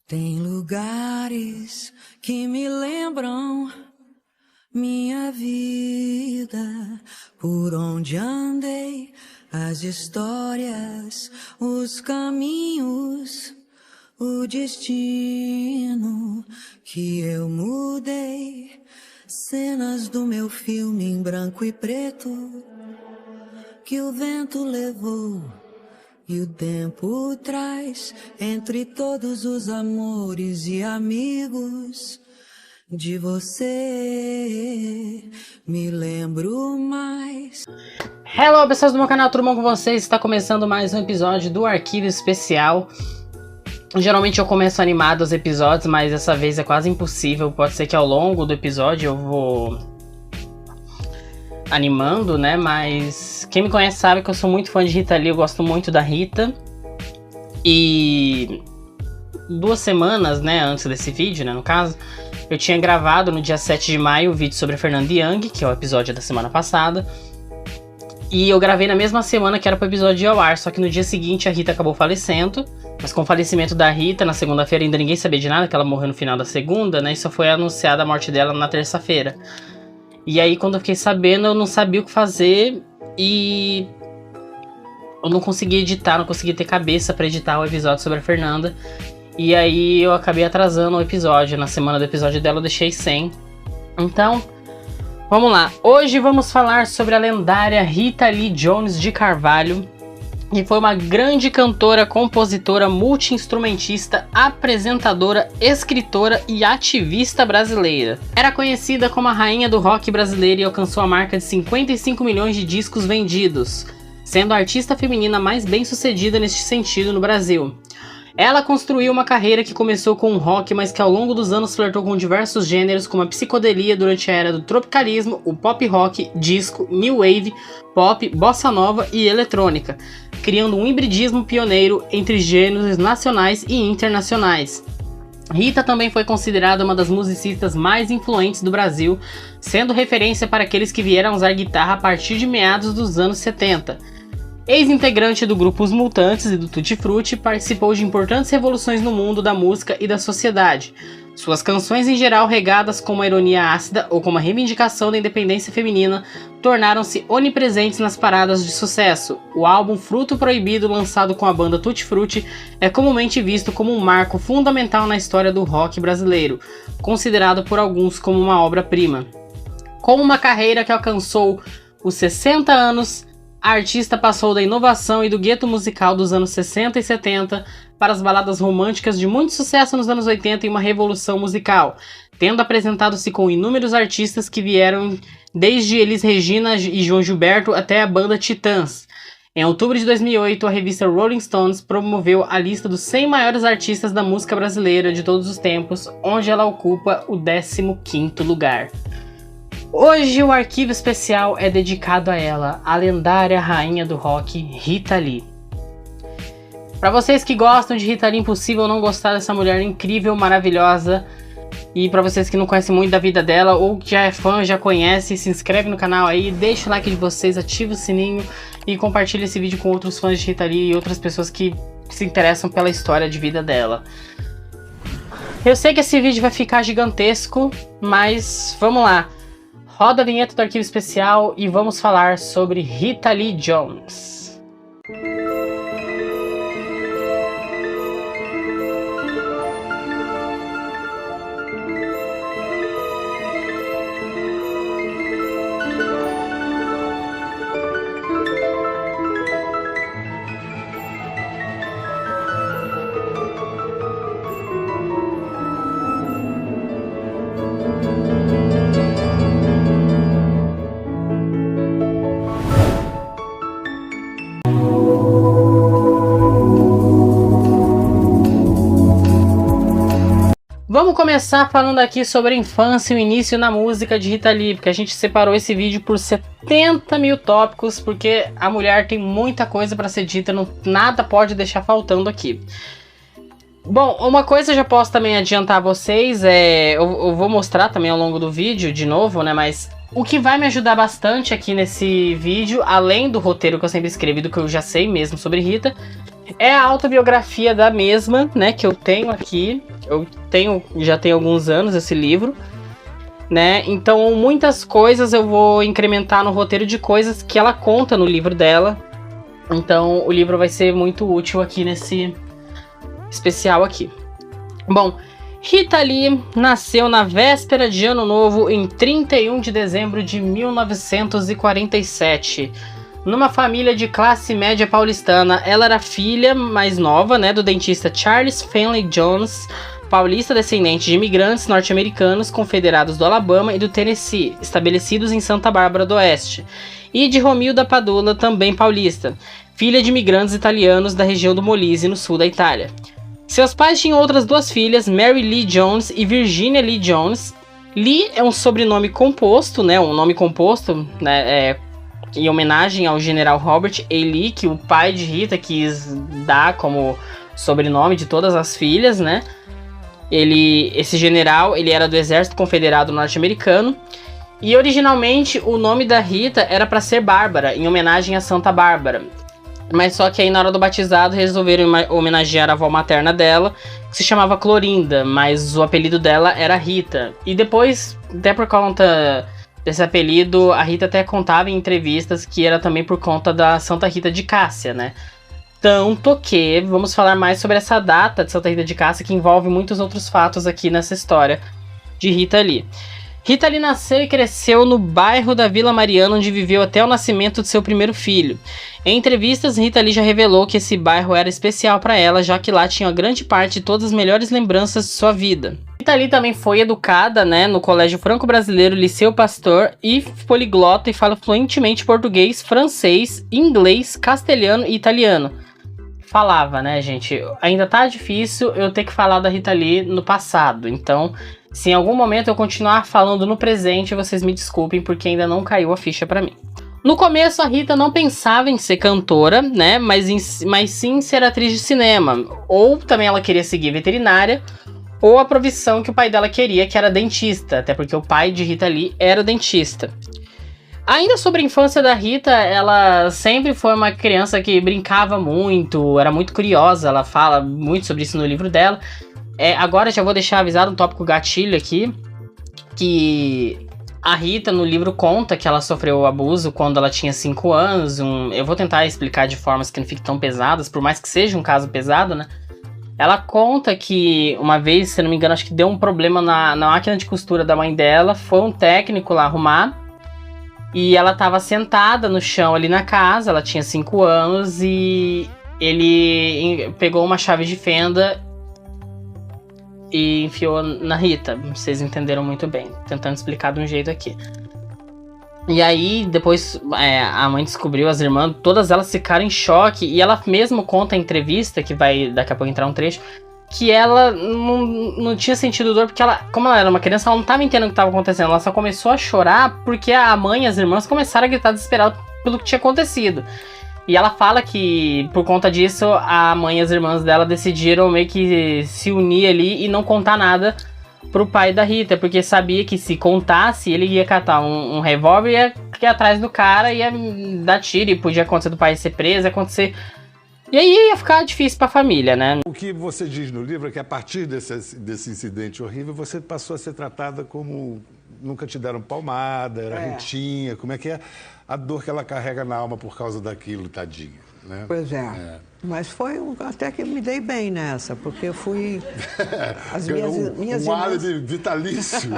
Tem lugares que me lembram minha vida, por onde andei, as histórias, os caminhos, o destino que eu mudei, cenas do meu filme em branco e preto, que o vento levou. E o tempo traz, entre todos os amores e amigos, de você me lembro mais. Hello, pessoas do meu canal, tudo bom com vocês? Está começando mais um episódio do Arquivo Especial. Geralmente eu começo animado os episódios, mas dessa vez é quase impossível. Pode ser que ao longo do episódio eu vou animando, né? Mas quem me conhece sabe que eu sou muito fã de Rita Lee, eu gosto muito da Rita. E 2 semanas, né, antes desse vídeo, né, no caso, eu tinha gravado no dia 7 de maio o vídeo sobre a Fernanda Young, que é o episódio da semana passada. E eu gravei na mesma semana que era pro episódio ir ao ar, só que no dia seguinte a Rita acabou falecendo. Mas com o falecimento da Rita, na segunda-feira ainda ninguém sabia de nada, que ela morreu no final da segunda, né, e só foi anunciada a morte dela na terça-feira. E aí quando eu fiquei sabendo, eu não sabia o que fazer e eu não consegui editar, não consegui ter cabeça pra editar o episódio sobre a Fernanda. E aí eu acabei atrasando o episódio, na semana do episódio dela eu deixei sem. Então, vamos lá. Hoje vamos falar sobre a lendária Rita Lee Jones de Carvalho, que foi uma grande cantora, compositora, multi-instrumentista, apresentadora, escritora e ativista brasileira. Era conhecida como a rainha do rock brasileiro e alcançou a marca de 55 milhões de discos vendidos, sendo a artista feminina mais bem-sucedida neste sentido no Brasil. Ela construiu uma carreira que começou com o rock, mas que ao longo dos anos flertou com diversos gêneros, como a psicodelia durante a era do tropicalismo, o pop rock, disco, new wave, pop, bossa nova e eletrônica, criando um hibridismo pioneiro entre gêneros nacionais e internacionais. Rita também foi considerada uma das musicistas mais influentes do Brasil, sendo referência para aqueles que vieram usar guitarra a partir de meados dos anos 70. Ex-integrante do grupo Os Mutantes e do Tutti Frutti, participou de importantes revoluções no mundo da música e da sociedade. Suas canções em geral, regadas com uma ironia ácida ou com uma reivindicação da independência feminina, tornaram-se onipresentes nas paradas de sucesso. O álbum Fruto Proibido, lançado com a banda Tutti Frutti, é comumente visto como um marco fundamental na história do rock brasileiro, considerado por alguns como uma obra-prima. Com uma carreira que alcançou os 60 anos, a artista passou da inovação e do gueto musical dos anos 60 e 70 para as baladas românticas de muito sucesso nos anos 80 e uma revolução musical, tendo apresentado-se com inúmeros artistas que vieram desde Elis Regina e João Gilberto até a banda Titãs. Em outubro de 2008, a revista Rolling Stones promoveu a lista dos 100 maiores artistas da música brasileira de todos os tempos, onde ela ocupa o 15º lugar. Hoje o arquivo especial é dedicado a ela, a lendária rainha do rock, Rita Lee. Para vocês que gostam de Rita Lee, impossível não gostar dessa mulher incrível, maravilhosa. E para vocês que não conhecem muito da vida dela, ou que já é fã, já conhece, se inscreve no canal aí, deixa o like de vocês, ativa o sininho e compartilha esse vídeo com outros fãs de Rita Lee e outras pessoas que se interessam pela história de vida dela. Eu sei que esse vídeo vai ficar gigantesco, mas vamos lá. Roda a vinheta do arquivo especial e vamos falar sobre Rita Lee Jones. Vamos começar falando aqui sobre a infância e o início na música de Rita Lee, porque a gente separou esse vídeo por 70 mil tópicos, porque a mulher tem muita coisa para ser dita, nada pode deixar faltando aqui. Bom, uma coisa eu já posso também adiantar a vocês, eu vou mostrar também ao longo do vídeo de novo, né, mas o que vai me ajudar bastante aqui nesse vídeo, além do roteiro que eu sempre escrevi, do que eu já sei mesmo sobre Rita, É a autobiografia da mesma, né, que eu tenho aqui. Já tenho alguns anos esse livro, né? Então muitas coisas eu vou incrementar no roteiro de coisas que ela conta no livro dela. Então o livro vai ser muito útil aqui nesse especial aqui. Bom, Rita Lee nasceu na véspera de Ano Novo em 31 de dezembro de 1947. Numa família de classe média paulistana, ela era filha mais nova, né, do dentista Charles Finley Jones, paulista descendente de imigrantes norte-americanos confederados do Alabama e do Tennessee, estabelecidos em Santa Bárbara do Oeste, e de Romilda Padula, também paulista, filha de imigrantes italianos da região do Molise, no sul da Itália. Seus pais tinham outras duas filhas, Mary Lee Jones e Virginia Lee Jones. Lee é um sobrenome composto, né, um nome composto, né, em homenagem ao general Robert E. Lee, que o pai de Rita quis dar como sobrenome de todas as filhas, né? Esse general, ele era do Exército Confederado Norte-Americano. E originalmente o nome da Rita era para ser Bárbara, em homenagem a Santa Bárbara. Mas só que aí na hora do batizado resolveram homenagear a avó materna dela, que se chamava Clorinda, mas o apelido dela era Rita. E depois, até por conta desse apelido, a Rita até contava em entrevistas que era também por conta da Santa Rita de Cássia, né? Tanto que vamos falar mais sobre essa data de Santa Rita de Cássia, que envolve muitos outros fatos aqui nessa história de Rita Lee. Rita Lee nasceu e cresceu no bairro da Vila Mariana, onde viveu até o nascimento de seu primeiro filho. Em entrevistas, Rita Lee já revelou que esse bairro era especial para ela, já que lá tinha grande parte de todas as melhores lembranças de sua vida. Rita Lee também foi educada, né, no Colégio Franco-Brasileiro Liceu Pasteur e poliglota e fala fluentemente português, francês, inglês, castelhano e italiano. Falava, né, gente? Ainda tá difícil eu ter que falar da Rita Lee no passado, então se em algum momento eu continuar falando no presente, vocês me desculpem porque ainda não caiu a ficha pra mim. No começo, a Rita não pensava em ser cantora, né, mas sim ser atriz de cinema. Ou também ela queria seguir veterinária, ou a profissão que o pai dela queria, que era dentista, até porque o pai de Rita Lee era dentista. Ainda sobre a infância da Rita, ela sempre foi uma criança que brincava muito, era muito curiosa, ela fala muito sobre isso no livro dela. Agora já vou deixar avisado um tópico gatilho aqui, que a Rita no livro conta que ela sofreu abuso quando ela tinha 5 anos. Eu vou tentar explicar de formas que não fiquem tão pesadas, por mais que seja um caso pesado, né? Ela conta que uma vez, se não me engano, acho que deu um problema na máquina de costura da mãe dela, foi um técnico lá arrumar, e ela estava sentada no chão ali na casa, ela tinha 5 anos, e ele pegou uma chave de fenda e enfiou na Rita. Vocês entenderam muito bem, tentando explicar de um jeito aqui. E aí, depois a mãe descobriu, as irmãs, todas elas ficaram em choque, e ela mesmo conta em entrevista, que vai daqui a pouco entrar um trecho, que ela não tinha sentido dor, porque como ela era uma criança, ela não estava entendendo o que estava acontecendo, ela só começou a chorar porque a mãe e as irmãs começaram a gritar desesperadas pelo que tinha acontecido. E ela fala que, por conta disso, a mãe e as irmãs dela decidiram meio que se unir ali e não contar nada pro pai da Rita, porque sabia que se contasse, ele ia catar um revólver e ia ir atrás do cara, ia dar tiro, e podia acontecer do pai ser preso, ia acontecer... E aí ia ficar difícil pra família, né? O que você diz no livro é que a partir desse incidente horrível, você passou a ser tratada como... Nunca te deram palmada, era Ritinha, como é que é a dor que ela carrega na alma por causa daquilo, tadinha, né? Pois é. Mas foi até que eu me dei bem nessa, porque eu fui... As minhas irmãs... álibi vitalício.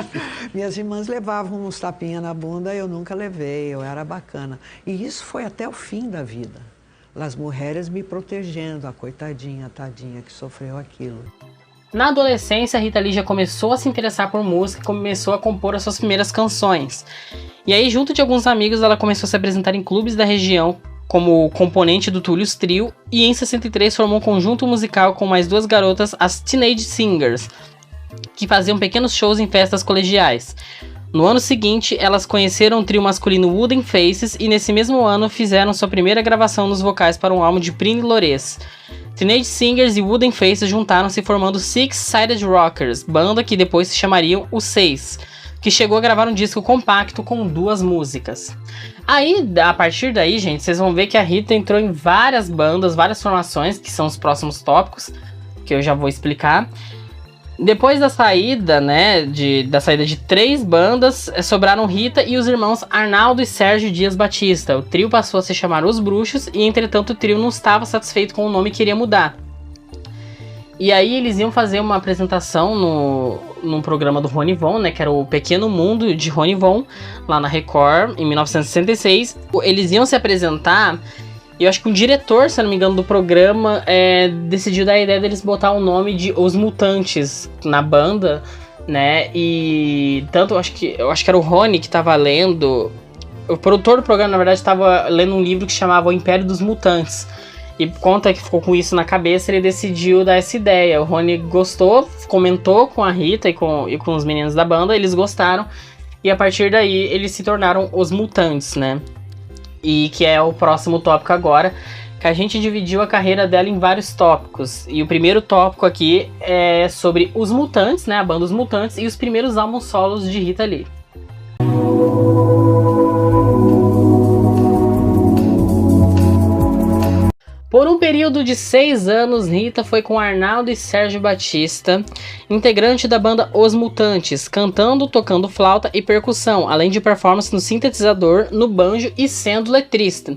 Minhas irmãs levavam uns tapinhas na bunda, eu nunca levei, eu era bacana. E isso foi até o fim da vida. As mulheres me protegendo, a coitadinha, tadinha, que sofreu aquilo. Na adolescência, a Rita Lee já começou a se interessar por música e começou a compor as suas primeiras canções. E aí, junto de alguns amigos, ela começou a se apresentar em clubes da região como componente do Tullius Trio, e em 63 formou um conjunto musical com mais 2 garotas, as Teenage Singers, que faziam pequenos shows em festas colegiais. No ano seguinte, elas conheceram o trio masculino Wooden Faces e nesse mesmo ano fizeram sua primeira gravação nos vocais para um álbum de Prini Lores. Teenage Singers e Wooden Faces juntaram-se formando Six Sided Rockers, banda que depois se chamariam Os Seis, que chegou a gravar um disco compacto com 2 músicas. Aí, a partir daí, gente, vocês vão ver que a Rita entrou em várias bandas, várias formações, que são os próximos tópicos, que eu já vou explicar. Depois da saída, né, da saída de 3 bandas, sobraram Rita e os irmãos Arnaldo e Sérgio Dias Batista. O trio passou a se chamar Os Bruxos e, entretanto, o trio não estava satisfeito com o nome e queria mudar. E aí eles iam fazer uma apresentação num programa do Rony Von, né, que era o Pequeno Mundo de Rony Von, lá na Record, em 1966. Eles iam se apresentar... E eu acho que o diretor, se não me engano, do programa decidiu dar a ideia deles botar o nome de Os Mutantes na banda, né? E tanto, eu acho que era o Rony que tava lendo... O produtor do programa, na verdade, estava lendo um livro que chamava O Império dos Mutantes. E por conta que ficou com isso na cabeça, ele decidiu dar essa ideia. O Rony gostou, comentou com a Rita e com os meninos da banda, eles gostaram. E a partir daí, eles se tornaram Os Mutantes, né? E que é o próximo tópico agora, que a gente dividiu a carreira dela em vários tópicos. E o primeiro tópico aqui é sobre os Mutantes, né, a banda Os Mutantes, e os primeiros álbuns solos de Rita Lee. Por um período de 6 anos, Rita foi com Arnaldo e Sérgio Batista, integrante da banda Os Mutantes, cantando, tocando flauta e percussão, além de performance no sintetizador, no banjo e sendo letrista.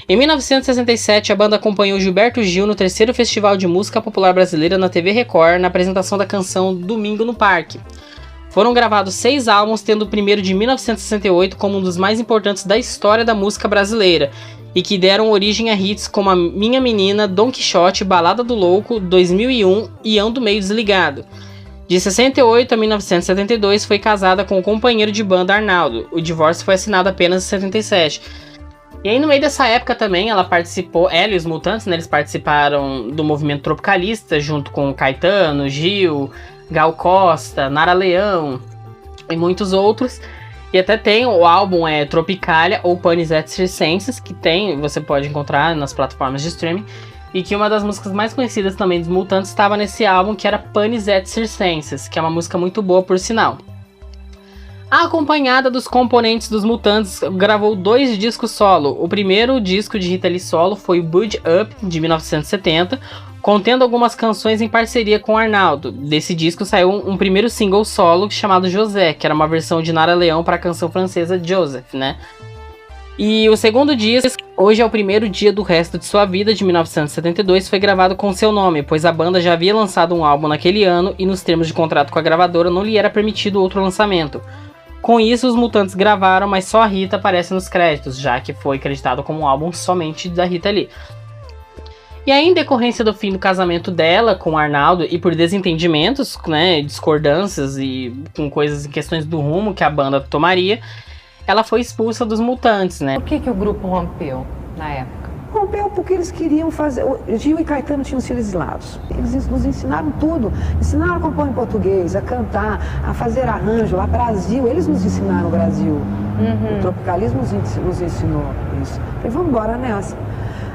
Em 1967, a banda acompanhou Gilberto Gil no 3º Festival de Música Popular Brasileira na TV Record, na apresentação da canção Domingo no Parque. Foram gravados 6 álbuns, tendo o primeiro de 1968 como um dos mais importantes da história da música brasileira, e que deram origem a hits como A Minha Menina, Dom Quixote, Balada do Louco, 2001 e Ando Meio Desligado. De 68 a 1972 foi casada com o companheiro de banda Arnaldo. O divórcio foi assinado apenas em 77. E aí no meio dessa época também ela e os Mutantes, né, eles participaram do movimento tropicalista junto com Caetano, Gil, Gal Costa, Nara Leão e muitos outros. E até tem o álbum Tropicália ou Panis et Circenses, que você pode encontrar nas plataformas de streaming. E que uma das músicas mais conhecidas também dos Mutantes estava nesse álbum, que era Panis et Circenses, que é uma música muito boa, por sinal. Acompanhada dos componentes dos Mutantes, gravou 2 discos solo. O primeiro disco de Rita Lee solo foi o Bud Up, de 1970, contendo algumas canções em parceria com Arnaldo. Desse disco saiu um primeiro single solo chamado José, que era uma versão de Nara Leão para a canção francesa Joseph, né? E o segundo disco, Hoje é o Primeiro Dia do Resto de Sua Vida, de 1972, foi gravado com seu nome, pois a banda já havia lançado um álbum naquele ano e nos termos de contrato com a gravadora não lhe era permitido outro lançamento. Com isso, os Mutantes gravaram, mas só a Rita aparece nos créditos, já que foi acreditado como um álbum somente da Rita Lee. E aí, em decorrência do fim do casamento dela com o Arnaldo e por desentendimentos, né, discordâncias e com questões do rumo que a banda tomaria, ela foi expulsa dos Mutantes, né? Por que o grupo rompeu na época? Rompeu porque eles queriam fazer... Gil e Caetano tinham sido exilados. Eles nos ensinaram tudo. Ensinaram a compor em português, a cantar, a fazer arranjo, a Brasil. Eles nos ensinaram o Brasil. O tropicalismo nos ensinou isso. Falei, vamos embora nessa.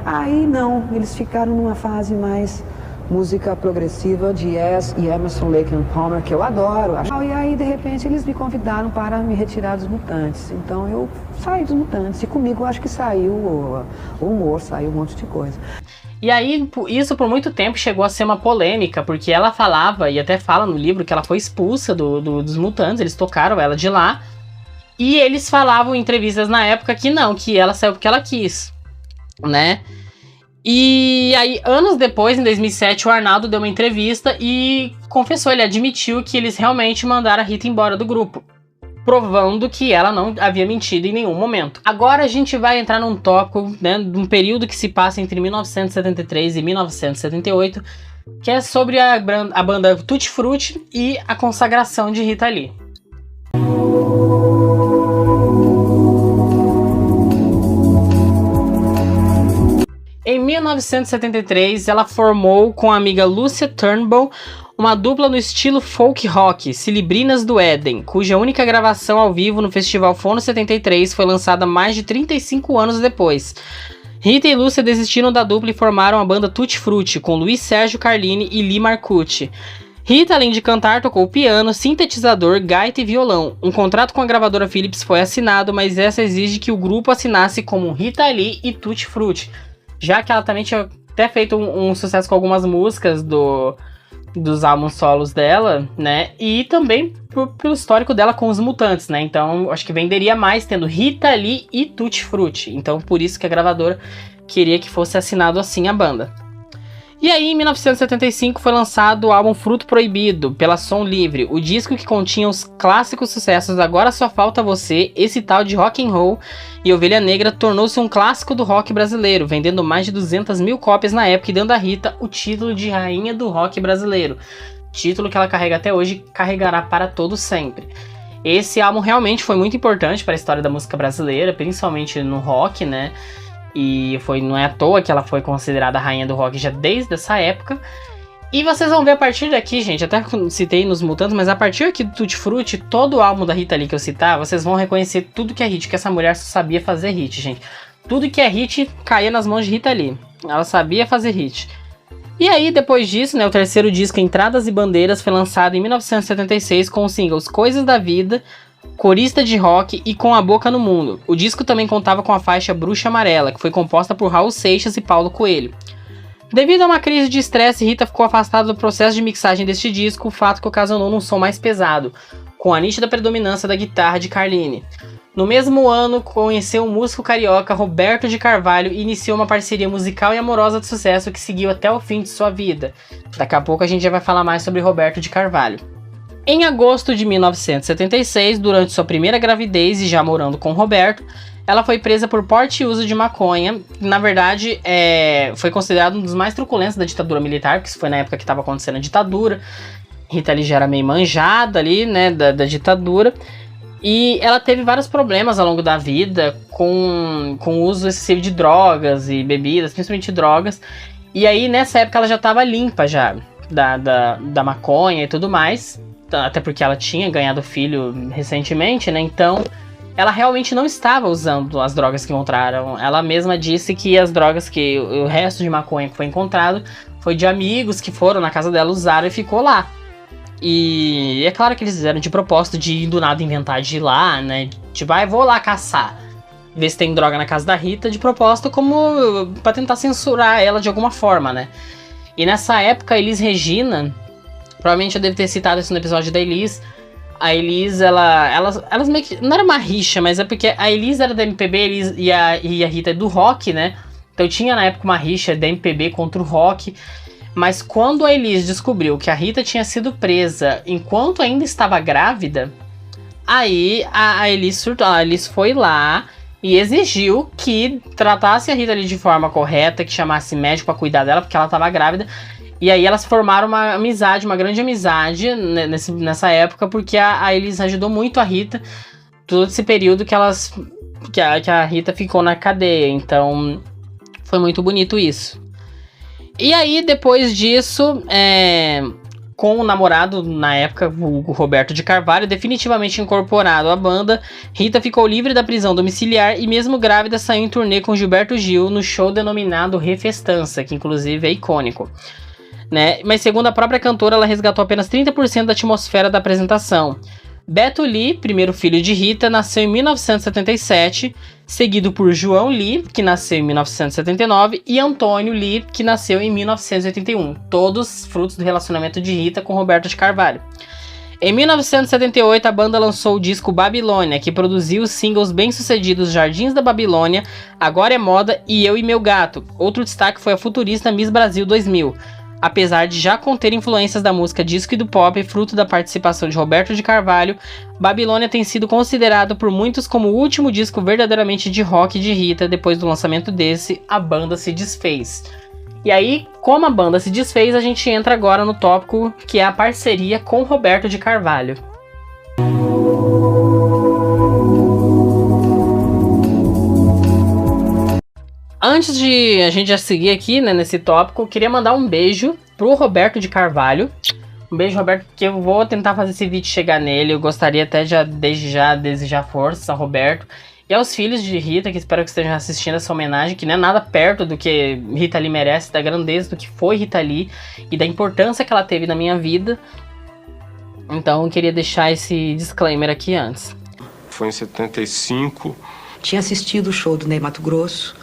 Aí não, eles ficaram numa fase mais música progressiva de Yes e Emerson, Lake and Palmer, que eu adoro. E aí, de repente, eles me convidaram para me retirar dos Mutantes. Então eu saí dos Mutantes e comigo eu acho que saiu o humor, saiu um monte de coisa. E aí, isso por muito tempo chegou a ser uma polêmica, porque ela falava, e até fala no livro, que ela foi expulsa dos Mutantes, eles tocaram ela de lá, e eles falavam em entrevistas na época que não, que ela saiu porque ela quis, né? E aí, anos depois, em 2007, o Arnaldo deu uma entrevista e confessou, ele admitiu que eles realmente mandaram a Rita embora do grupo, provando que ela não havia mentido em nenhum momento. Agora a gente vai entrar num tópico, né, de um período que se passa entre 1973 e 1978, que é sobre a banda Tutti Frutti e a consagração de Rita Lee. Em 1973, ela formou com a amiga Lucia Turnbull uma dupla no estilo folk rock, Cilibrinas do Éden, cuja única gravação ao vivo no Festival Fono 73 foi lançada mais de 35 anos depois. Rita e Lúcia desistiram da dupla e formaram a banda Tutti Frutti, com Luiz Sérgio Carlini e Lee Marcucci. Rita, além de cantar, tocou piano, sintetizador, gaita e violão. Um contrato com a gravadora Philips foi assinado, mas essa exige que o grupo assinasse como Rita Lee e Tutti Frutti, já que ela também tinha até feito um sucesso com algumas músicas dos álbuns solos dela, né? E também pelo histórico dela com os Mutantes, né? Então, acho que venderia mais tendo Rita Lee e Tutti Frutti. Então, por isso que a gravadora queria que fosse assinado assim a banda. E aí, em 1975, foi lançado o álbum Fruto Proibido, pela Som Livre, o disco que continha os clássicos sucessos Agora Só Falta Você, Esse Tal de Rock and Roll e Ovelha Negra tornou-se um clássico do rock brasileiro, vendendo mais de 200 mil cópias na época e dando a Rita o título de Rainha do Rock Brasileiro, título que ela carrega até hoje e carregará para todo sempre. Esse álbum realmente foi muito importante para a história da música brasileira, principalmente no rock, né? E não é à toa que ela foi considerada a rainha do rock já desde essa época. E vocês vão ver a partir daqui, gente, até citei nos Mutantes, mas a partir aqui do Tutti Frutti, todo o álbum da Rita Lee que eu citar, vocês vão reconhecer tudo que é hit, que essa mulher só sabia fazer hit, gente. Tudo que é hit caía nas mãos de Rita Lee. Ela sabia fazer hit. E aí, depois disso, né, o terceiro disco, Entradas e Bandeiras, foi lançado em 1976 com os singles Coisas da Vida, Corista de Rock e Com a Boca no Mundo. O disco também contava com a faixa Bruxa Amarela, que foi composta por Raul Seixas e Paulo Coelho. Devido a uma crise de estresse, Rita ficou afastada do processo de mixagem deste disco, fato que ocasionou um som mais pesado, com a nítida predominância da guitarra de Carline. No mesmo ano, conheceu o músico carioca Roberto de Carvalho e iniciou uma parceria musical e amorosa de sucesso que seguiu até o fim de sua vida. Daqui a pouco a gente já vai falar mais sobre Roberto de Carvalho. Em agosto de 1976, durante sua primeira gravidez e já morando com Roberto, ela foi presa por porte e uso de maconha. Na verdade, foi considerado um dos mais truculentos da ditadura militar, porque isso foi na época que estava acontecendo a ditadura. Rita Lee já era meio manjada ali, né, da ditadura. E ela teve vários problemas ao longo da vida com o uso excessivo de drogas e bebidas, principalmente drogas. E aí, nessa época, ela já estava limpa já da maconha e tudo mais. Até porque ela tinha ganhado filho recentemente, né? Então, ela realmente não estava usando as drogas que encontraram. Ela mesma disse que as drogas o resto de maconha que foi encontrado foi de amigos que foram na casa dela, usaram e ficou lá. E é claro que eles fizeram de propósito de do nada inventar de ir lá, né? Tipo, vou lá caçar, ver se tem droga na casa da Rita, de propósito, como pra tentar censurar ela de alguma forma, né? E nessa época, a Elis Regina, provavelmente eu devo ter citado isso no episódio da Elis. A Elis, elas meio que... Não era uma rixa, mas é porque a Elis era da MPB e a Rita é do rock, né? Então tinha na época uma rixa da MPB contra o rock. Mas quando a Elis descobriu que a Rita tinha sido presa enquanto ainda estava grávida, aí a Elis surtou. A Elis foi lá e exigiu que tratasse a Rita ali de forma correta, que chamasse médico para cuidar dela, porque ela estava grávida. E aí elas formaram uma grande amizade nessa época, porque a Elis ajudou muito a Rita todo esse período que a Rita ficou na cadeia. Então foi muito bonito isso. E aí, depois disso, com o namorado, na época, o Roberto de Carvalho, definitivamente incorporado à banda, Rita ficou livre da prisão domiciliar e, mesmo grávida, saiu em turnê com Gilberto Gil no show denominado Refestança, que inclusive é icônico. Né? Mas, segundo a própria cantora, ela resgatou apenas 30% da atmosfera da apresentação. Beto Lee, primeiro filho de Rita, nasceu em 1977, seguido por João Lee, que nasceu em 1979, e Antônio Lee, que nasceu em 1981, todos frutos do relacionamento de Rita com Roberto de Carvalho. Em 1978, a banda lançou o disco Babilônia, que produziu os singles bem-sucedidos Jardins da Babilônia, Agora é Moda e Eu e Meu Gato. Outro destaque foi a futurista Miss Brasil 2000. Apesar de já conter influências da música disco e do pop, fruto da participação de Roberto de Carvalho, Babilônia tem sido considerado por muitos como o último disco verdadeiramente de rock de Rita. Depois do lançamento desse, a banda se desfez. E aí, como a banda se desfez, a gente entra agora no tópico que é a parceria com Roberto de Carvalho. Antes de a gente já seguir aqui, né, nesse tópico, eu queria mandar um beijo pro Roberto de Carvalho. Um beijo, Roberto, porque eu vou tentar fazer esse vídeo chegar nele. Eu gostaria até desde já desejar força a Roberto. E aos filhos de Rita, que espero que estejam assistindo essa homenagem, que não é nada perto do que Rita Lee merece, da grandeza do que foi Rita Lee e da importância que ela teve na minha vida. Então eu queria deixar esse disclaimer aqui antes. Foi em 75. Tinha assistido o show do Ney Matogrosso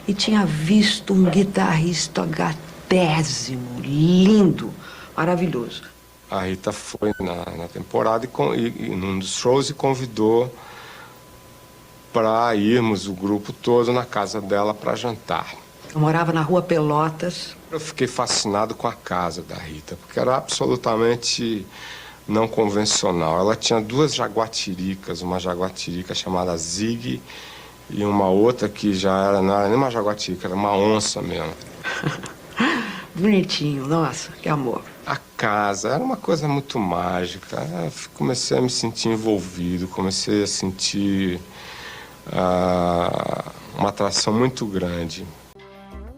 e tinha visto um guitarrista gatésimo, lindo, maravilhoso. A Rita foi na temporada e num dos shows e convidou para irmos, o grupo todo, na casa dela para jantar. Eu morava na Rua Pelotas. Eu fiquei fascinado com a casa da Rita, porque era absolutamente não convencional. Ela tinha 2 jaguatiricas, uma jaguatirica chamada Zig e uma outra que não era nem uma jaguatirica, era uma onça mesmo. Bonitinho, nossa, que amor. A casa era uma coisa muito mágica. Eu comecei a me sentir envolvido, comecei a sentir uma atração muito grande.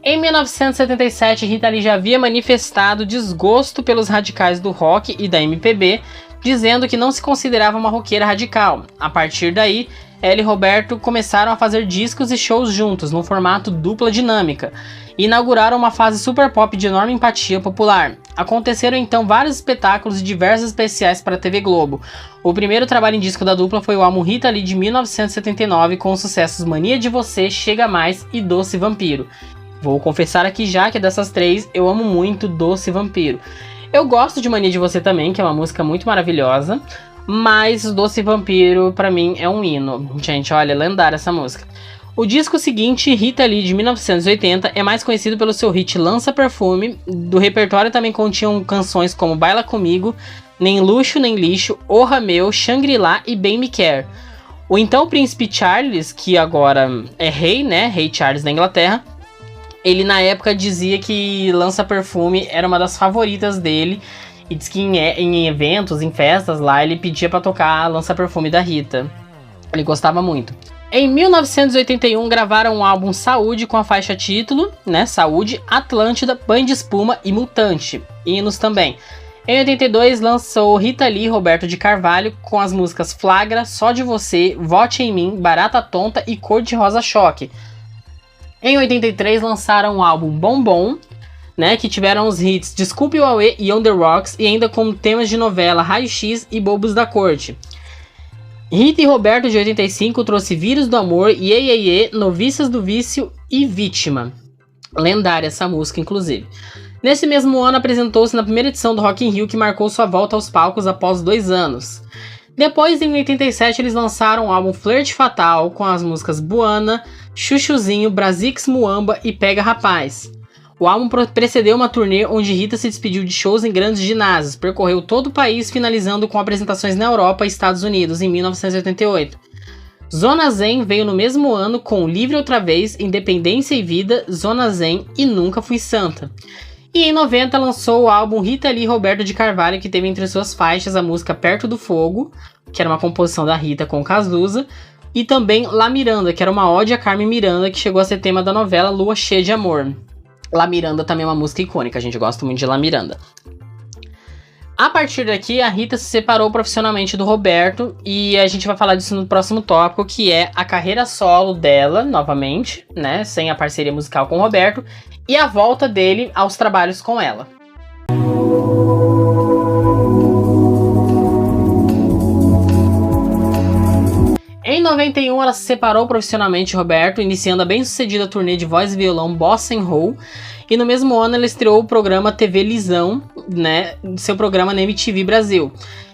Em 1977, Rita Lee já havia manifestado desgosto pelos radicais do rock e da MPB, dizendo que não se considerava uma roqueira radical. A partir daí, ela e Roberto começaram a fazer discos e shows juntos, no formato dupla dinâmica, e inauguraram uma fase super pop de enorme empatia popular. Aconteceram então vários espetáculos e diversos especiais para a TV Globo. O primeiro trabalho em disco da dupla foi o álbum Rita Lee de 1979, com os sucessos Mania de Você, Chega Mais e Doce Vampiro. Vou confessar aqui já que dessas 3 eu amo muito Doce Vampiro. Eu gosto de Mania de Você também, que é uma música muito maravilhosa, mas Doce Vampiro pra mim é um hino. Gente, olha, lendária essa música. O disco seguinte, Rita Lee, de 1980, é mais conhecido pelo seu hit Lança Perfume. Do repertório também continham canções como Baila Comigo, Nem Luxo Nem Lixo, Orra Meu, Shangri-La e Bem Me Quer. O então príncipe Charles, que agora é rei, né, rei Charles da Inglaterra, ele na época dizia que Lança Perfume era uma das favoritas dele, e diz que em eventos, em festas lá, ele pedia pra tocar Lança Perfume da Rita. Ele gostava muito. Em 1981 gravaram o álbum Saúde com a faixa título, né, Saúde, Atlântida, Banho de Espuma e Mutante, hinos também. Em 82 lançou Rita Lee e Roberto de Carvalho com as músicas Flagra, Só de Você, Vote em Mim, Barata Tonta e Cor de Rosa Choque. Em 83 lançaram o álbum Bombom, né, que tiveram os hits Desculpe o Auê e On The Rocks, e ainda com temas de novela Raio X e Bobos da Corte. Rita e Roberto, de 85, trouxe Vírus do Amor, Iê Iê Iê, Noviças do Vício e Vítima. Lendária essa música, inclusive. Nesse mesmo ano, apresentou-se na primeira edição do Rock in Rio, que marcou sua volta aos palcos após 2 anos. Depois, em 87, eles lançaram o álbum Flerte Fatal, com as músicas Buana, Chuchuzinho, Brasix Muamba e Pega Rapaz. O álbum precedeu uma turnê onde Rita se despediu de shows em grandes ginásios, percorreu todo o país, finalizando com apresentações na Europa e Estados Unidos em 1988. Zona Zen veio no mesmo ano com Livre Outra Vez, Independência e Vida, Zona Zen e Nunca Fui Santa. E em 90 lançou o álbum Rita Lee e Roberto de Carvalho, que teve entre suas faixas a música Perto do Fogo, que era uma composição da Rita com Cazuza, e também La Miranda, que era uma ode a Carmen Miranda, que chegou a ser tema da novela Lua Cheia de Amor. La Miranda também é uma música icônica, a gente gosta muito de La Miranda. A partir daqui, a Rita se separou profissionalmente do Roberto, e a gente vai falar disso no próximo tópico, que é a carreira solo dela, novamente, né, sem a parceria musical com o Roberto, e a volta dele aos trabalhos com ela. Em 91, ela se separou profissionalmente de Roberto, iniciando a bem-sucedida turnê de voz e violão Bossa Roll, e no mesmo ano ela estreou o programa TV Lisão, né, seu programa na MTV Brasil.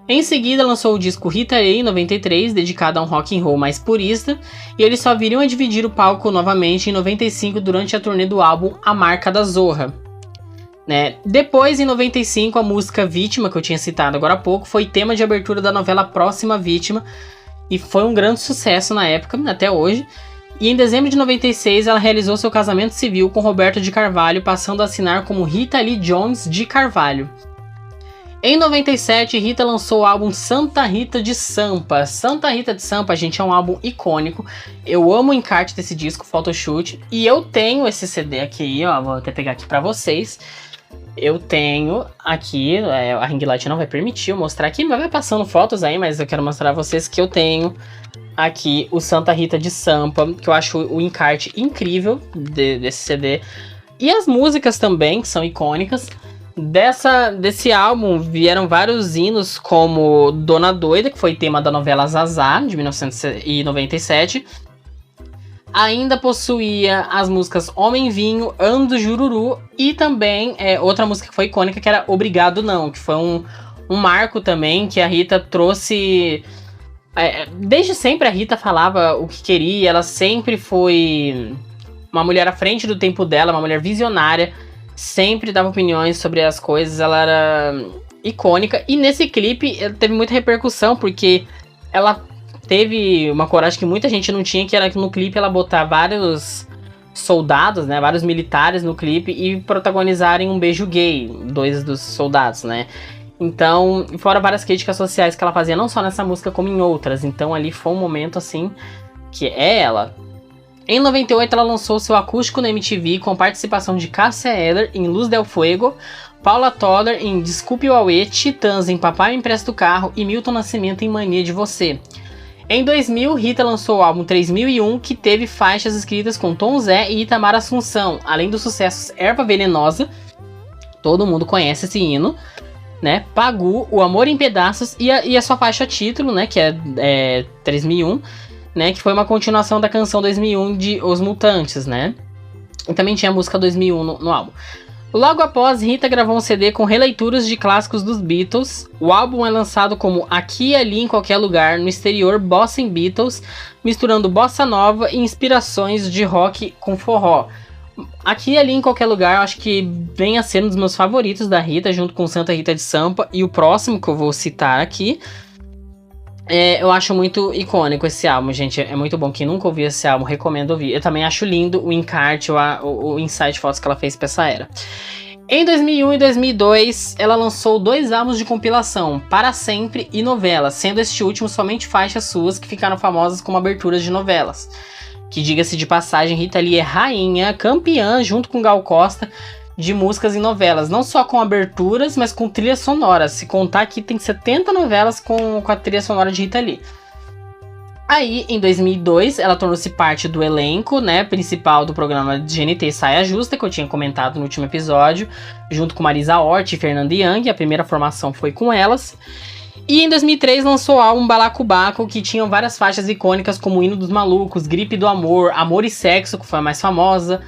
Em seguida lançou o disco Rita Lee em 93, dedicado a um rock and roll mais purista, e eles só viriam a dividir o palco novamente em 95 durante a turnê do álbum A Marca da Zorra. Né? Depois, em 95, a música Vítima, que eu tinha citado agora há pouco, foi tema de abertura da novela Próxima Vítima, e foi um grande sucesso na época, até hoje. E em dezembro de 96, ela realizou seu casamento civil com Roberto de Carvalho, passando a assinar como Rita Lee Jones de Carvalho. Em 97, Rita lançou o álbum Santa Rita de Sampa. Santa Rita de Sampa, gente, é um álbum icônico. Eu amo o encarte desse disco, Photoshoot. E eu tenho esse CD aqui, ó, vou até pegar aqui pra vocês. eu tenho aqui, a ring light não vai permitir eu mostrar aqui, mas vai passando fotos aí, mas eu quero mostrar a vocês que eu tenho aqui o Santa Rita de Sampa, que eu acho o encarte incrível desse CD. E as músicas também, que são icônicas. Desse álbum vieram vários hinos, como Dona Doida, que foi tema da novela Zazá, de 1997. Ainda possuía as músicas Homem Vinho, Ando Jururu e também outra música que foi icônica, que era Obrigado Não, que foi um marco também, que a Rita trouxe... desde sempre a Rita falava o que queria, ela sempre foi uma mulher à frente do tempo dela, uma mulher visionária, sempre dava opiniões sobre as coisas, ela era icônica. E nesse clipe teve muita repercussão, porque ela teve uma coragem que muita gente não tinha, que era que no clipe ela botar vários soldados, né, vários militares no clipe e protagonizarem um beijo gay, 2 dos soldados, né. Então, fora várias críticas sociais que ela fazia, não só nessa música como em outras. Então ali foi um momento assim, que é ela. Em 98 ela lançou seu acústico na MTV com participação de Cássia Eller em Luz del Fuego, Paula Toller em Desculpe o Auê, Titãs em Papai Me Empresta o Carro e Milton Nascimento em Mania de Você. Em 2000, Rita lançou o álbum 3001, que teve faixas escritas com Tom Zé e Itamar Assunção, além dos sucessos Erva Venenosa, todo mundo conhece esse hino, né? Pagu, O Amor em Pedaços e a sua faixa título, né? Que é 3001, né? Que foi uma continuação da canção 2001 de Os Mutantes, né? E também tinha a música 2001 no álbum. Logo após, Rita gravou um CD com releituras de clássicos dos Beatles. O álbum é lançado como Aqui e Ali em Qualquer Lugar, no exterior Bossa em Beatles, misturando bossa nova e inspirações de rock com forró. Aqui e Ali em Qualquer Lugar, eu acho que vem a ser um dos meus favoritos da Rita, junto com Santa Rita de Sampa. E o próximo que eu vou citar aqui, eu acho muito icônico esse álbum, gente. É muito bom. Quem nunca ouviu esse álbum, recomendo ouvir. Eu também acho lindo o encarte, o insight fotos que ela fez pra essa era. Em 2001 e 2002, ela lançou 2 álbuns de compilação, Para Sempre e Novelas, sendo este último somente faixas suas que ficaram famosas como aberturas de novelas. Que, diga-se de passagem, Rita Lee é rainha, campeã, junto com Gal Costa, de músicas em novelas. Não só com aberturas, mas com trilhas sonoras. Se contar que tem 70 novelas com a trilha sonora de Rita Lee. Aí, em 2002, ela tornou-se parte do elenco, né, principal do programa de GNT Saia Justa, que eu tinha comentado no último episódio, junto com Marisa Hort e Fernanda Young. A primeira formação foi com elas. E em 2003 lançou o álbum Balacobaco, que tinham várias faixas icônicas como Hino dos Malucos, Gripe do Amor, Amor e Sexo, que foi a mais famosa,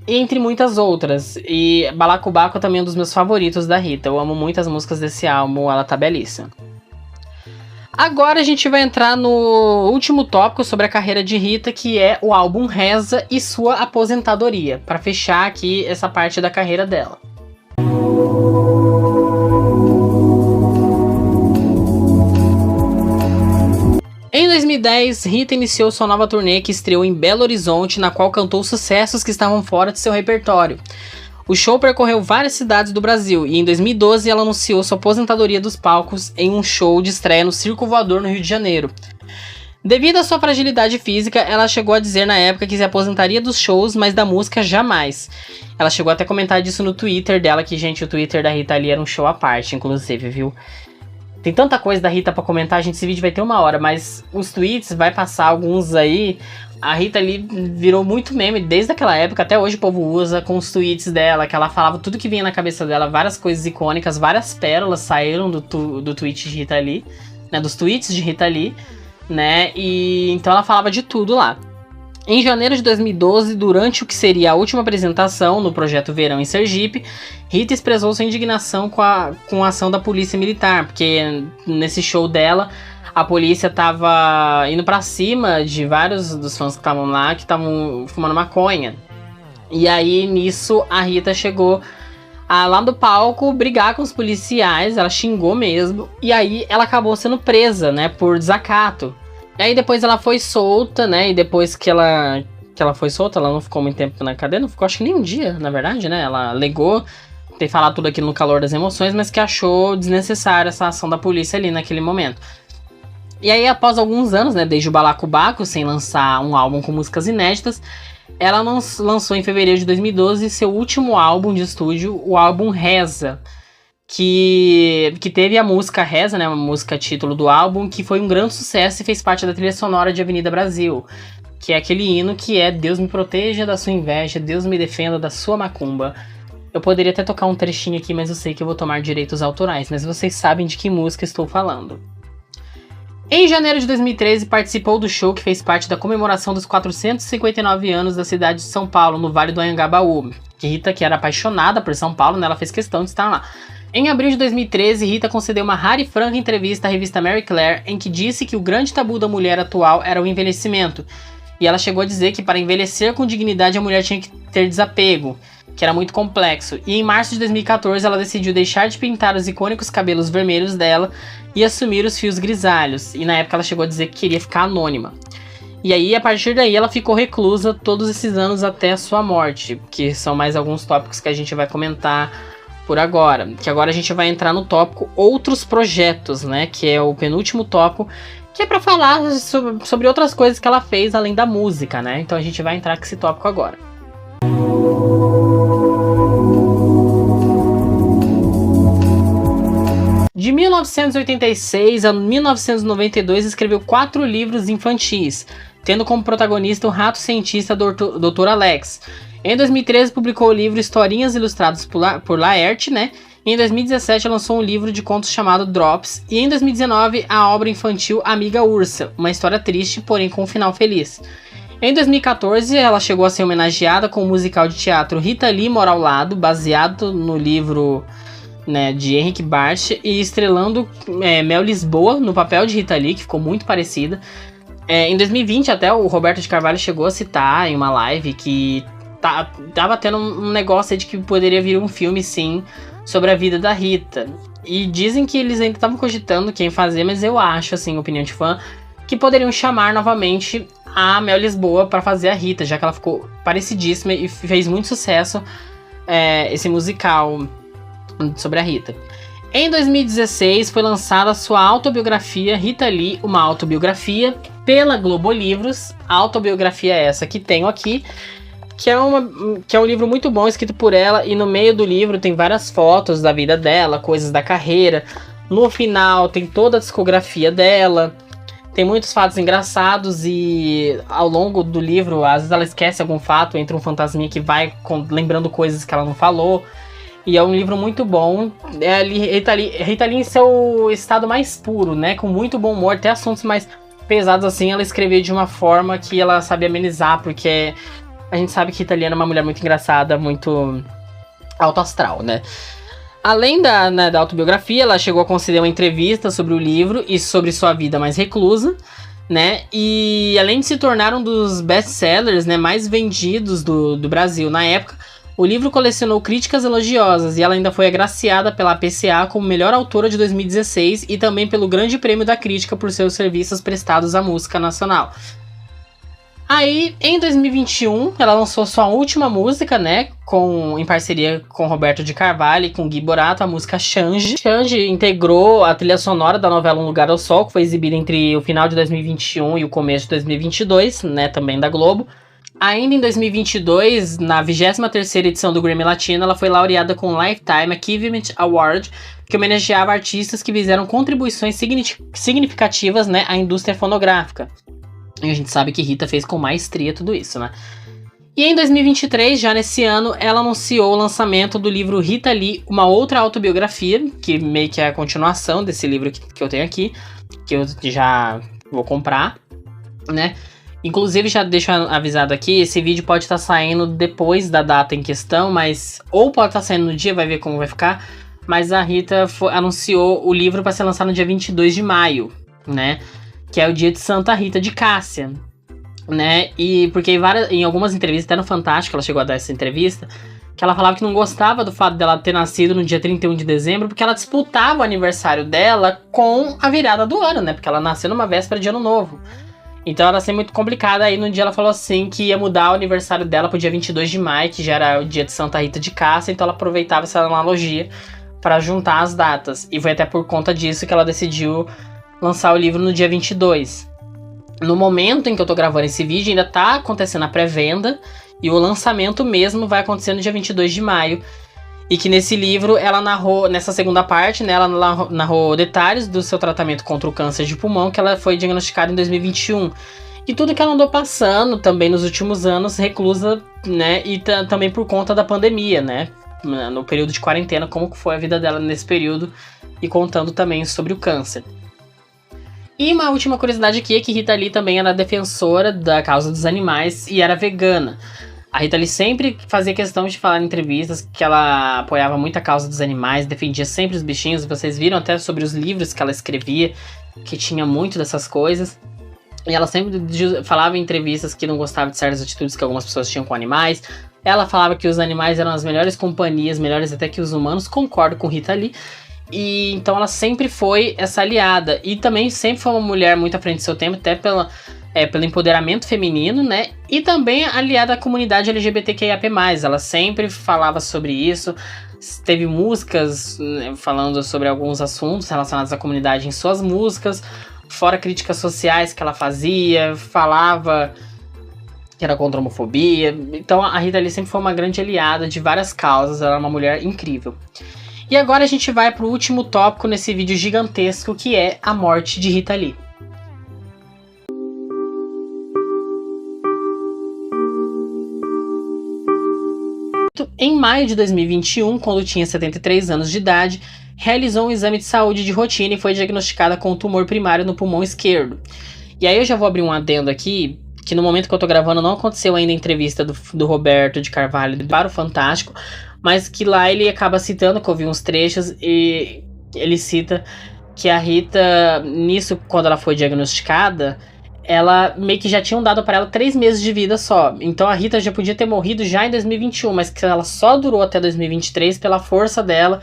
entre muitas outras. E Balacobaco é também um dos meus favoritos da Rita. Eu amo muito as músicas desse álbum, ela tá belíssima. Agora a gente vai entrar no último tópico sobre a carreira de Rita, que é o álbum Reza e sua aposentadoria, para fechar aqui essa parte da carreira dela. Em 2010, Rita iniciou sua nova turnê, que estreou em Belo Horizonte, na qual cantou sucessos que estavam fora de seu repertório. O show percorreu várias cidades do Brasil e em 2012 ela anunciou sua aposentadoria dos palcos em um show de estreia no Circo Voador, no Rio de Janeiro. Devido à sua fragilidade física, ela chegou a dizer na época que se aposentaria dos shows, mas da música jamais. Ela chegou até a comentar disso no Twitter dela, que, gente, o Twitter da Rita Lee era um show à parte, inclusive, viu? Tem tanta coisa da Rita pra comentar, gente, esse vídeo vai ter 1 hora, mas os tweets, vai passar alguns aí. A Rita Lee virou muito meme desde aquela época, até hoje o povo usa com os tweets dela, que ela falava tudo que vinha na cabeça dela, várias coisas icônicas, várias pérolas saíram do tweet de Rita Lee, né, dos tweets de Rita Lee, né, e então ela falava de tudo lá. Em janeiro de 2012, durante o que seria a última apresentação no Projeto Verão em Sergipe, Rita expressou sua indignação com a ação da polícia militar, porque nesse show dela, a polícia tava indo pra cima de vários dos fãs que estavam lá, que estavam fumando maconha. E aí, nisso, a Rita chegou lá do palco brigar com os policiais, ela xingou mesmo, e aí ela acabou sendo presa, né, por desacato. E aí depois ela foi solta, né, e depois que ela foi solta, ela não ficou muito tempo na cadeia, não ficou acho que nem um dia, na verdade, né, ela alegou ter falado tudo aquilo no calor das emoções, mas que achou desnecessária essa ação da polícia ali naquele momento. E aí, após alguns anos, né, desde o Balacobaco, sem lançar um álbum com músicas inéditas, ela lançou em fevereiro de 2012 seu último álbum de estúdio, o álbum Reza, que teve a música Reza, né, a música título do álbum, que foi um grande sucesso e fez parte da trilha sonora de Avenida Brasil, que é aquele hino que é Deus me proteja da sua inveja, Deus me defenda da sua macumba. Eu poderia até tocar um trechinho aqui, mas eu sei que eu vou tomar direitos autorais, mas vocês sabem de que música estou falando. Em janeiro de 2013, participou do show que fez parte da comemoração dos 459 anos da cidade de São Paulo, no Vale do Anhangabaú. Rita, que era apaixonada por São Paulo, né, ela fez questão de estar lá. Em abril de 2013, Rita concedeu uma rara e franca entrevista à revista Marie Claire, em que disse que o grande tabu da mulher atual era o envelhecimento. E ela chegou a dizer que para envelhecer com dignidade a mulher tinha que ter desapego, que era muito complexo. E em março de 2014 ela decidiu deixar de pintar os icônicos cabelos vermelhos dela e assumir os fios grisalhos. E na época ela chegou a dizer que queria ficar anônima. E aí, a partir daí, ela ficou reclusa todos esses anos até a sua morte, que são mais alguns tópicos que a gente vai comentar por agora. Que agora a gente vai entrar no tópico Outros Projetos, né? Que é o penúltimo tópico, que é pra falar sobre outras coisas que ela fez além da música, né? Então a gente vai entrar com esse tópico agora. De 1986 a 1992 escreveu 4 livros infantis, tendo como protagonista o rato cientista Dr. Alex. Em 2013 publicou o livro Historinhas Ilustradas por Laerte, né? Em 2017 lançou um livro de contos chamado Drops, e em 2019 a obra infantil Amiga Ursa, uma história triste, porém com um final feliz. Em 2014 ela chegou a ser homenageada com o musical de teatro Rita Lee Mora ao Lado, baseado no livro, né, de Henrique Barthes, e estrelando Mel Lisboa no papel de Rita Lee, que ficou muito parecida. Em 2020 até o Roberto de Carvalho chegou a citar em uma live que tava tendo um negócio aí de que poderia vir um filme, sim, sobre a vida da Rita. E dizem que eles ainda estavam cogitando quem fazer, mas eu acho, assim, opinião de fã, que poderiam chamar novamente a Mel Lisboa para fazer a Rita, já que ela ficou parecidíssima e fez muito sucesso esse musical sobre a Rita. Em 2016 foi lançada a sua autobiografia Rita Lee, uma autobiografia, pela Globo Livros. A autobiografia é essa que tenho aqui, que é um livro muito bom, escrito por ela, e no meio do livro tem várias fotos da vida dela, coisas da carreira. No final tem toda a discografia dela, tem muitos fatos engraçados, e ao longo do livro, às vezes ela esquece algum fato, entra um fantasminha que vai lembrando coisas que ela não falou. E é um livro muito bom. Rita Lee em seu estado mais puro, né? Com muito bom humor, até assuntos mais pesados assim, ela escreveu de uma forma que ela sabia amenizar, porque a gente sabe que Rita Lee era uma mulher muito engraçada, muito alto astral, né? Além da autobiografia, ela chegou a conceder uma entrevista sobre o livro e sobre sua vida mais reclusa, né? E além de se tornar um dos best-sellers, né, mais vendidos do Brasil na época, o livro colecionou críticas elogiosas e ela ainda foi agraciada pela APCA como melhor autora de 2016 e também pelo Grande Prêmio da Crítica por seus serviços prestados à música nacional. Aí, em 2021, ela lançou sua última música, né, em parceria com Roberto de Carvalho e com Gui Borato, a música Xande. Xande integrou a trilha sonora da novela Um Lugar ao Sol, que foi exibida entre o final de 2021 e o começo de 2022, né, também da Globo. Ainda em 2022, na 23ª edição do Grammy Latino, ela foi laureada com o Lifetime Achievement Award, que homenageava artistas que fizeram contribuições significativas, né, à indústria fonográfica. E a gente sabe que Rita fez com maestria tudo isso, né? E em 2023, já nesse ano, ela anunciou o lançamento do livro Rita Lee, uma outra autobiografia, que meio que é a continuação desse livro que eu tenho aqui, que eu já vou comprar, né? Inclusive, já deixo avisado aqui, esse vídeo pode estar saindo depois da data em questão, ou pode estar saindo no dia, vai ver como vai ficar. Mas a Rita anunciou o livro para ser lançado no dia 22 de maio, né? Que é o dia de Santa Rita de Cássia, né? E porque em algumas entrevistas, até no Fantástico, ela chegou a dar essa entrevista, que ela falava que não gostava do fato dela ter nascido no dia 31 de dezembro, porque ela disputava o aniversário dela com a virada do ano, né? Porque ela nasceu numa véspera de Ano Novo. Então ela ia ser muito complicada. Aí no dia ela falou assim que ia mudar o aniversário dela pro dia 22 de maio, que já era o dia de Santa Rita de Cássia. Então ela aproveitava essa analogia para juntar as datas. E foi até por conta disso que ela decidiu lançar o livro no dia 22. No momento em que eu tô gravando esse vídeo, ainda tá acontecendo a pré-venda. E o lançamento mesmo vai acontecer no dia 22 de maio. E que nesse livro ela narrou, nessa segunda parte, né, ela narrou detalhes do seu tratamento contra o câncer de pulmão, que ela foi diagnosticada em 2021. E tudo que ela andou passando também nos últimos anos, reclusa, né, e também por conta da pandemia, né, no período de quarentena, como foi a vida dela nesse período, e contando também sobre o câncer. E uma última curiosidade aqui é que Rita Lee também era defensora da causa dos animais e era vegana. A Rita Lee sempre fazia questão de falar em entrevistas que ela apoiava muito a causa dos animais, defendia sempre os bichinhos. Vocês viram até sobre os livros que ela escrevia, que tinha muito dessas coisas. E ela sempre falava em entrevistas que não gostava de certas atitudes que algumas pessoas tinham com animais. Ela falava que os animais eram as melhores companhias, melhores até que os humanos. Concordo com Rita Lee. E então ela sempre foi essa aliada. E também sempre foi uma mulher muito à frente do seu tempo, até pelo empoderamento feminino, né? E também aliada à comunidade LGBTQIAP+. Ela sempre falava sobre isso. Teve músicas, né, falando sobre alguns assuntos relacionados à comunidade em suas músicas. Fora críticas sociais que ela fazia. Falava que era contra a homofobia. Então a Rita Lee sempre foi uma grande aliada de várias causas. Ela era uma mulher incrível. E agora a gente vai para o último tópico nesse vídeo gigantesco, que é a morte de Rita Lee. Em maio de 2021, quando tinha 73 anos de idade, realizou um exame de saúde de rotina e foi diagnosticada com um tumor primário no pulmão esquerdo. E aí eu já vou abrir um adendo aqui, que no momento que eu tô gravando não aconteceu ainda a entrevista do Roberto de Carvalho para o Fantástico, mas que lá ele acaba citando, que eu vi uns trechos, e ele cita que a Rita, nisso, quando ela foi diagnosticada, ela meio que já tinham dado para ela 3 meses de vida só. Então a Rita já podia ter morrido já em 2021, mas que ela só durou até 2023 pela força dela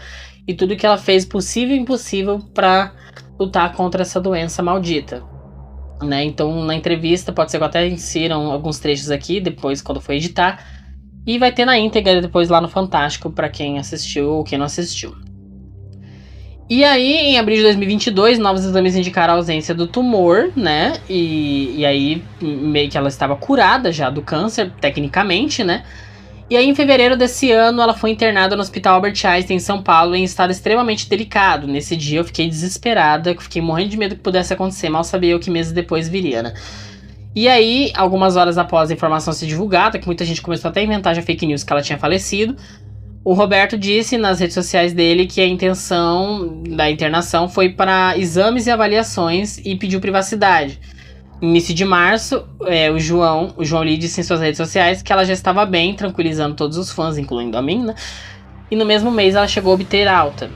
e tudo que ela fez possível e impossível para lutar contra essa doença maldita. Né? Então na entrevista, pode ser que eu até insiram alguns trechos aqui, depois quando for editar. E vai ter na íntegra depois lá no Fantástico para quem assistiu ou quem não assistiu. E aí, em abril de 2022, novos exames indicaram a ausência do tumor, né? E aí, meio que ela estava curada já do câncer, tecnicamente, né? E aí, em fevereiro desse ano, ela foi internada no Hospital Albert Einstein, em São Paulo, em estado extremamente delicado. Nesse dia, eu fiquei desesperada, fiquei morrendo de medo que pudesse acontecer. Mal sabia eu que meses depois viria, né? E aí, algumas horas após a informação ser divulgada, que muita gente começou até a inventar já fake news que ela tinha falecido, o Roberto disse nas redes sociais dele que a intenção da internação foi para exames e avaliações e pediu privacidade. No início de março, o João Lee disse em suas redes sociais que ela já estava bem, tranquilizando todos os fãs, incluindo a mim, né? E no mesmo mês ela chegou a obter alta.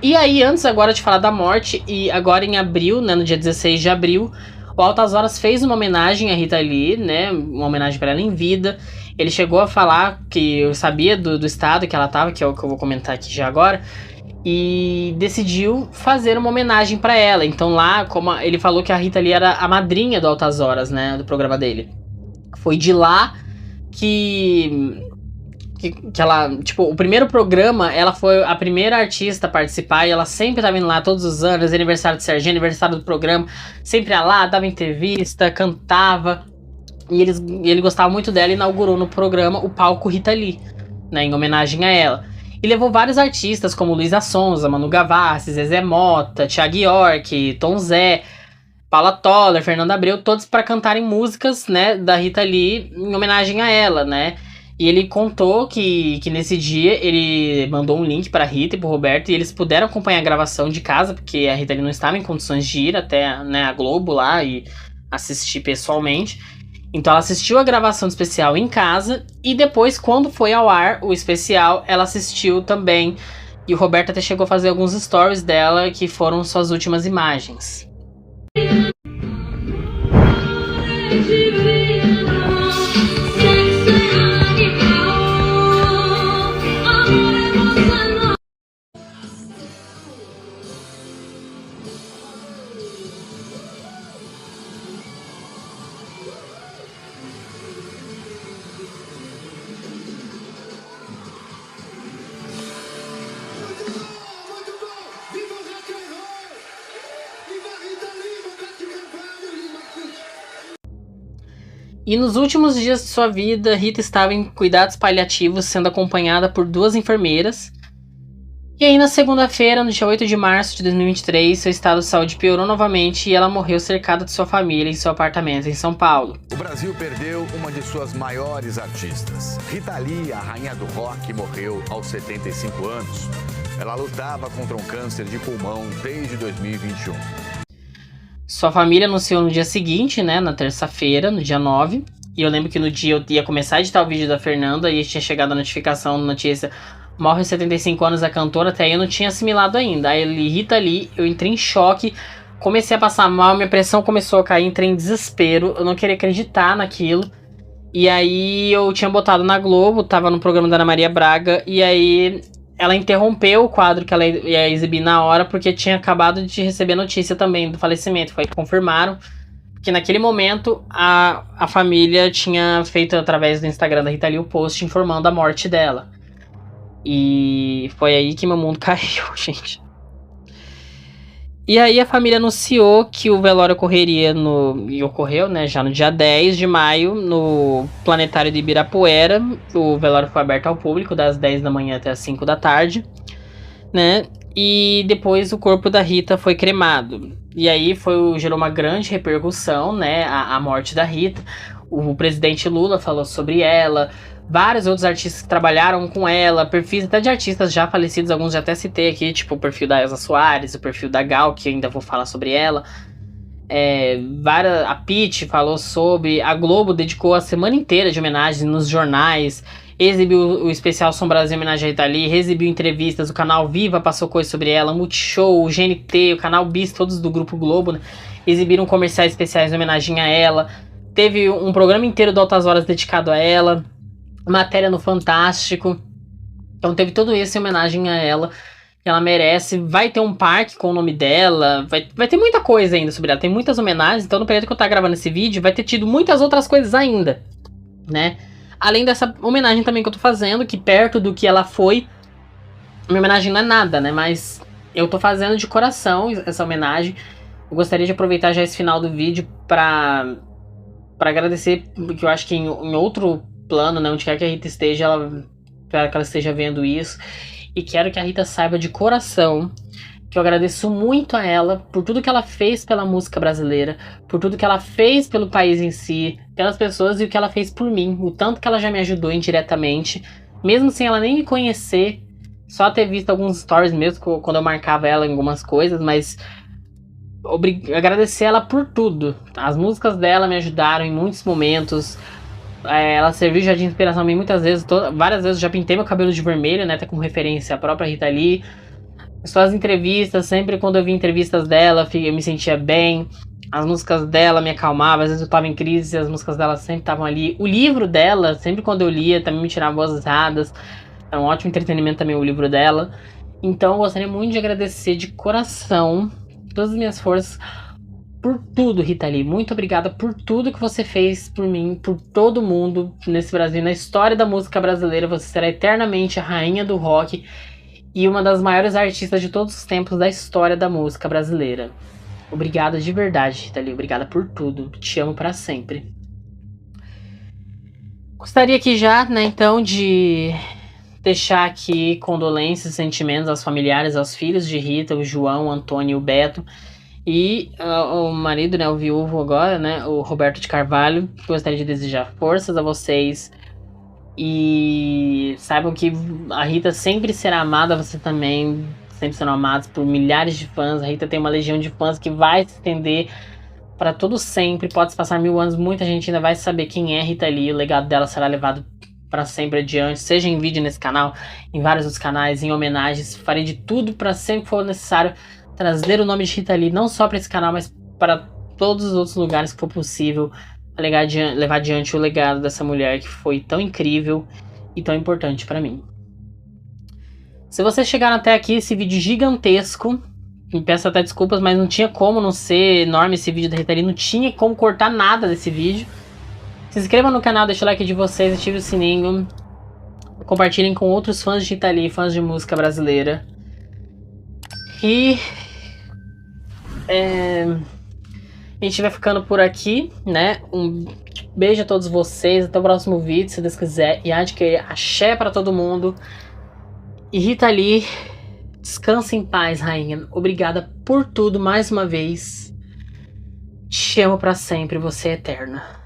E aí, antes agora de falar da morte, e agora em abril, né, no dia 16 de abril, o Altas Horas fez uma homenagem a Rita Lee, né? Uma homenagem para ela em vida. Ele chegou a falar que eu sabia do estado que ela estava, que é o que eu vou comentar aqui já agora, e decidiu fazer uma homenagem para ela. Então lá, como ele falou que a Rita Lee era a madrinha do Altas Horas, né? Do programa dele. Foi de lá que ela, tipo, o primeiro programa, ela foi a primeira artista a participar e ela sempre tava indo lá todos os anos, aniversário de Serginho, aniversário do programa, sempre ia lá, dava entrevista, cantava, e ele gostava muito dela e inaugurou no programa o palco Rita Lee, né, em homenagem a ela. E levou vários artistas como Luísa Sonza, Manu Gavassi, Zezé Mota, Thiago York, Tom Zé, Paula Toller, Fernanda Abreu, todos para cantarem músicas, né, da Rita Lee em homenagem a ela, né. E ele contou que nesse dia ele mandou um link pra Rita e pro Roberto e eles puderam acompanhar a gravação de casa, porque a Rita Lee não estava em condições de ir até, né, a Globo lá e assistir pessoalmente. Então ela assistiu a gravação do especial em casa e depois, quando foi ao ar o especial, ela assistiu também. E o Roberto até chegou a fazer alguns stories dela, que foram suas últimas imagens. Muito bom! Viva o rock and roll! Viva a E nos últimos dias de sua vida, Rita estava em cuidados paliativos, sendo acompanhada por 2 enfermeiras. E aí, na segunda-feira, no dia 8 de março de 2023, seu estado de saúde piorou novamente e ela morreu cercada de sua família em seu apartamento em São Paulo. O Brasil perdeu uma de suas maiores artistas. Rita Lee, a rainha do rock, morreu aos 75 anos. Ela lutava contra um câncer de pulmão desde 2021. Sua família anunciou no dia seguinte, né, na terça-feira, no dia 9. E eu lembro que no dia eu ia começar a editar o vídeo da Fernanda e tinha chegado a notificação, notícia... Morre aos 75 anos a cantora, até aí eu não tinha assimilado ainda. Aí eu li Rita Lee, eu entrei em choque, comecei a passar mal, minha pressão começou a cair, entrei em desespero, eu não queria acreditar naquilo. E aí eu tinha botado na Globo, tava no programa da Ana Maria Braga, e aí ela interrompeu o quadro que ela ia exibir na hora, porque tinha acabado de receber notícia também do falecimento. Foi que confirmaram que naquele momento a família tinha feito através do Instagram da Rita Lee o post informando a morte dela. E foi aí que meu mundo caiu, gente. E aí a família anunciou que o velório ocorreria e ocorreu, né, já no dia 10 de maio, no Planetário de Ibirapuera. O velório foi aberto ao público, das 10 da manhã até as 5 da tarde, né? E depois o corpo da Rita foi cremado. E aí gerou uma grande repercussão, né, a morte da Rita. O presidente Lula falou sobre ela. Vários outros artistas que trabalharam com ela, perfis até de artistas já falecidos, alguns já até citei aqui, tipo o perfil da Elza Soares, o perfil da Gal, que ainda vou falar sobre ela. A Pitty falou sobre, a Globo dedicou a semana inteira de homenagens nos jornais, exibiu o especial Som Brasil em homenagem a Rita Lee, exibiu entrevistas, o canal Viva passou coisa sobre ela, Multishow, o GNT, o canal Bis, todos do Grupo Globo, né, exibiram comerciais especiais em homenagem a ela. Teve um programa inteiro do Altas Horas dedicado a ela. Matéria no Fantástico. Então teve tudo isso em homenagem a ela. Ela merece. Vai ter um parque com o nome dela. Vai ter muita coisa ainda sobre ela. Tem muitas homenagens. Então no período que eu tava gravando esse vídeo, vai ter tido muitas outras coisas ainda, né? Além dessa homenagem também que eu tô fazendo, que perto do que ela foi, minha homenagem não é nada, né? Mas eu tô fazendo de coração essa homenagem. Eu gostaria de aproveitar já esse final do vídeo pra agradecer, porque eu acho que em outro plano, né, onde quer que a Rita esteja, espero que ela esteja vendo isso, e quero que a Rita saiba de coração que eu agradeço muito a ela por tudo que ela fez pela música brasileira, por tudo que ela fez pelo país em si, pelas pessoas, e o que ela fez por mim, o tanto que ela já me ajudou indiretamente, mesmo sem ela nem me conhecer, só ter visto alguns stories mesmo, quando eu marcava ela em algumas coisas, mas agradecer ela por tudo. As músicas dela me ajudaram em muitos momentos. Ela serviu já de inspiração a mim muitas vezes, várias vezes eu já pintei meu cabelo de vermelho, né, até como referência a própria Rita Lee. Suas entrevistas, sempre quando eu vi entrevistas dela, eu me sentia bem. As músicas dela me acalmavam, às vezes eu tava em crise, as músicas dela sempre estavam ali. O livro dela, sempre quando eu lia, também me tirava boas risadas. É um ótimo entretenimento também o livro dela. Então eu gostaria muito de agradecer de coração todas as minhas forças por tudo, Rita Lee. Muito obrigada por tudo que você fez por mim, por todo mundo nesse Brasil, na história da música brasileira. Você será eternamente a rainha do rock e uma das maiores artistas de todos os tempos da história da música brasileira. Obrigada de verdade, Rita Lee. Obrigada por tudo. Te amo pra sempre. Gostaria aqui já, né, então, de deixar aqui condolências e sentimentos aos familiares, aos filhos de Rita, o João, o Antônio e o Beto. E o marido, né, o viúvo agora, né, o Roberto de Carvalho. Gostaria de desejar forças a vocês. E saibam que a Rita sempre será amada, você também sempre serão amados por milhares de fãs. A Rita tem uma legião de fãs que vai se estender para todo sempre. Pode se passar 1000 anos, muita gente ainda vai saber quem é Rita Lee. O legado dela será levado para sempre adiante, seja em vídeo nesse canal, em vários outros canais, em homenagens. Farei de tudo para sempre que for necessário trazer o nome de Rita Lee, não só para esse canal, mas para todos os outros lugares que for possível, levar adiante o legado dessa mulher que foi tão incrível e tão importante para mim. Se vocês chegaram até aqui, esse vídeo gigantesco, me peço até desculpas, mas não tinha como não ser enorme esse vídeo da Rita Lee, não tinha como cortar nada desse vídeo. Se inscrevam no canal, deixa o like de vocês, ative o sininho, compartilhem com outros fãs de Rita Lee, fãs de música brasileira. E a gente vai ficando por aqui, né? Beijo a todos vocês. Até o próximo vídeo, se Deus quiser. E adquirir axé pra todo mundo. E Rita Lee, descansa em paz, rainha. Obrigada por tudo mais uma vez. Te amo pra sempre. Você é eterna.